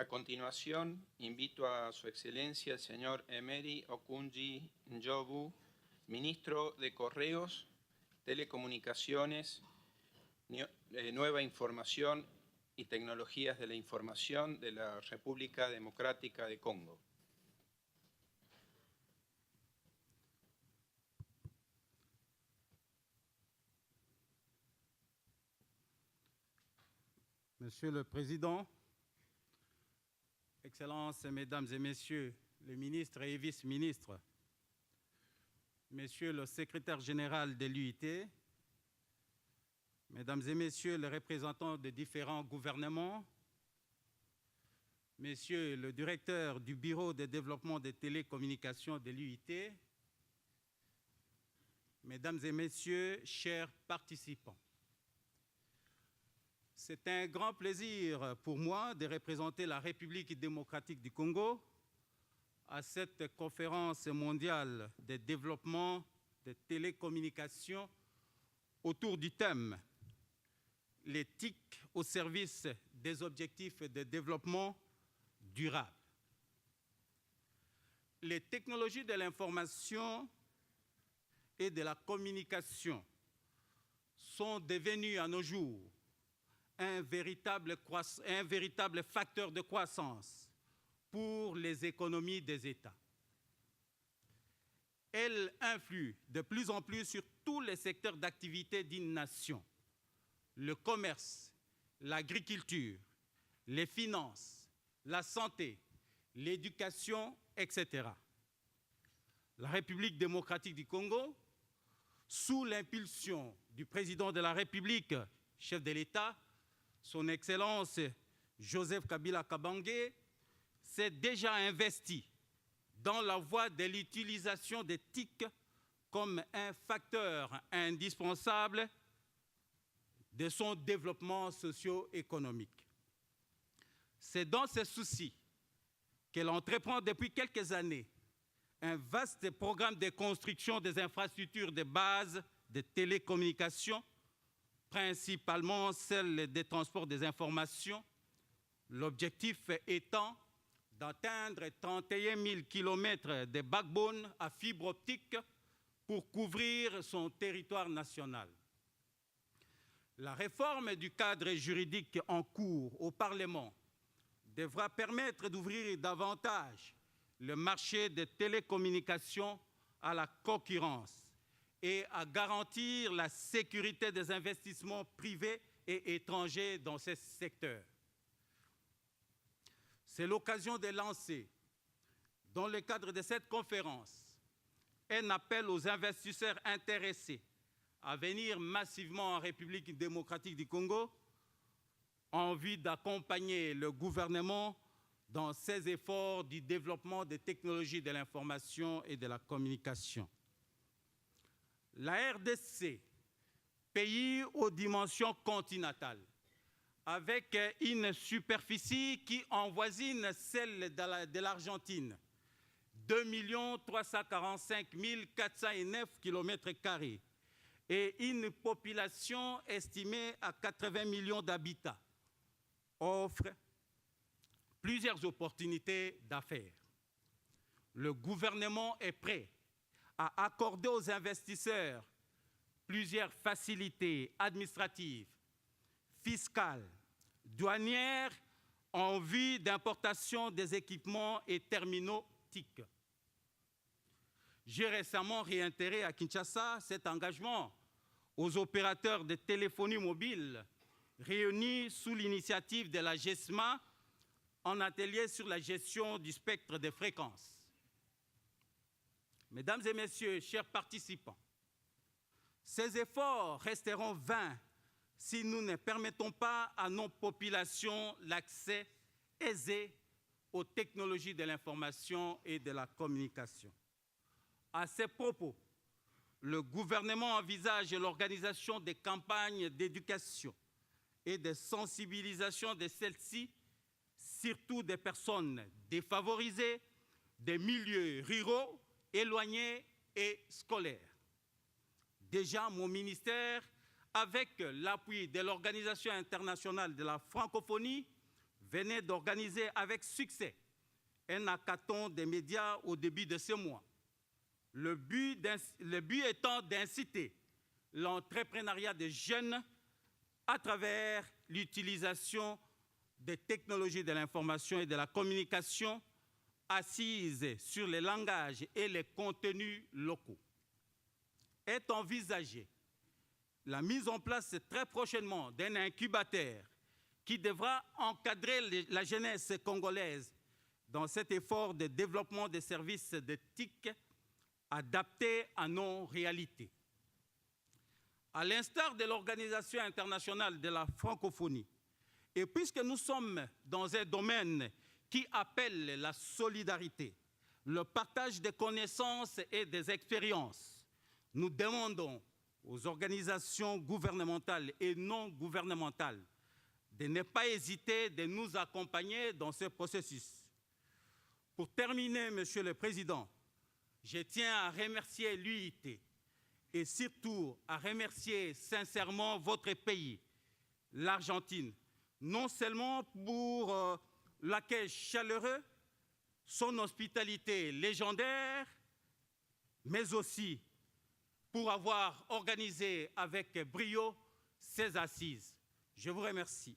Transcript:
A continuación, invito a Su Excelencia el señor Emery Okunji Njobu, Ministro de Correos, Telecomunicaciones, Nueva Información y Tecnologías de la Información de la República Democrática de Congo. Monsieur le Président, Excellences, Mesdames et Messieurs les ministres et vice-ministres, Monsieur le secrétaire général de l'UIT, Mesdames et Messieurs les représentants de différents gouvernements, Monsieur le directeur du Bureau de développement des télécommunications de l'UIT, Mesdames et Messieurs, chers participants, c'est un grand plaisir pour moi de représenter la République démocratique du Congo à cette conférence mondiale de développement des télécommunications autour du thème « Les TIC au service des objectifs de développement durable ». Les technologies de l'information et de la communication sont devenues à nos jours un véritable facteur de croissance pour les économies des États. Elles influent de plus en plus sur tous les secteurs d'activité d'une nation: le commerce, l'agriculture, les finances, la santé, l'éducation, etc. La République démocratique du Congo, sous l'impulsion du président de la République, chef de l'État, Son Excellence Joseph Kabila Kabange, s'est déjà investi dans la voie de l'utilisation des TIC comme un facteur indispensable de son développement socio-économique. C'est dans ce souci qu'elle entreprend depuis quelques années un vaste programme de construction des infrastructures de base de télécommunications, principalement celle des transports des informations, l'objectif étant d'atteindre 31 000 km de backbone à fibre optique pour couvrir son territoire national. La réforme du cadre juridique en cours au Parlement devra permettre d'ouvrir davantage le marché des télécommunications à la concurrence et à garantir la sécurité des investissements privés et étrangers dans ce secteur. C'est l'occasion de lancer, dans le cadre de cette conférence, un appel aux investisseurs intéressés à venir massivement en République démocratique du Congo en vue d'accompagner le gouvernement dans ses efforts du développement des technologies de l'information et de la communication. La RDC, pays aux dimensions continentales, avec une superficie qui avoisine celle de l'Argentine, 2 345 409 km² et une population estimée à 80 millions d'habitants, offre plusieurs opportunités d'affaires. Le gouvernement est prêt à accorder aux investisseurs plusieurs facilités administratives, fiscales, douanières en vue d'importation des équipements et terminaux TIC. J'ai récemment réitéré à Kinshasa cet engagement aux opérateurs de téléphonie mobile réunis sous l'initiative de la GESMA en atelier sur la gestion du spectre des fréquences. Mesdames et Messieurs, chers participants, ces efforts resteront vains si nous ne permettons pas à nos populations l'accès aisé aux technologies de l'information et de la communication. À ces propos, le gouvernement envisage l'organisation des campagnes d'éducation et de sensibilisation de celles-ci, surtout des personnes défavorisées, des milieux ruraux, éloignés et scolaires. Déjà, mon ministère, avec l'appui de l'Organisation internationale de la francophonie, venait d'organiser avec succès un hackathon des médias au début de ce mois. Le but étant d'inciter l'entrepreneuriat des jeunes à travers l'utilisation des technologies de l'information et de la communication assises sur les langages et les contenus locaux. Est envisagée la mise en place très prochainement d'un incubateur qui devra encadrer la jeunesse congolaise dans cet effort de développement des services de TIC adaptés à nos réalités. À l'instar de l'Organisation internationale de la francophonie, et puisque nous sommes dans un domaine qui appelle la solidarité, le partage des connaissances et des expériences, nous demandons aux organisations gouvernementales et non gouvernementales de ne pas hésiter de nous accompagner dans ce processus. Pour terminer, Monsieur le Président, je tiens à remercier l'UIT et surtout à remercier sincèrement votre pays, l'Argentine, non seulement pour l'accueil chaleureux, son hospitalité légendaire, mais aussi pour avoir organisé avec brio ces assises. Je vous remercie.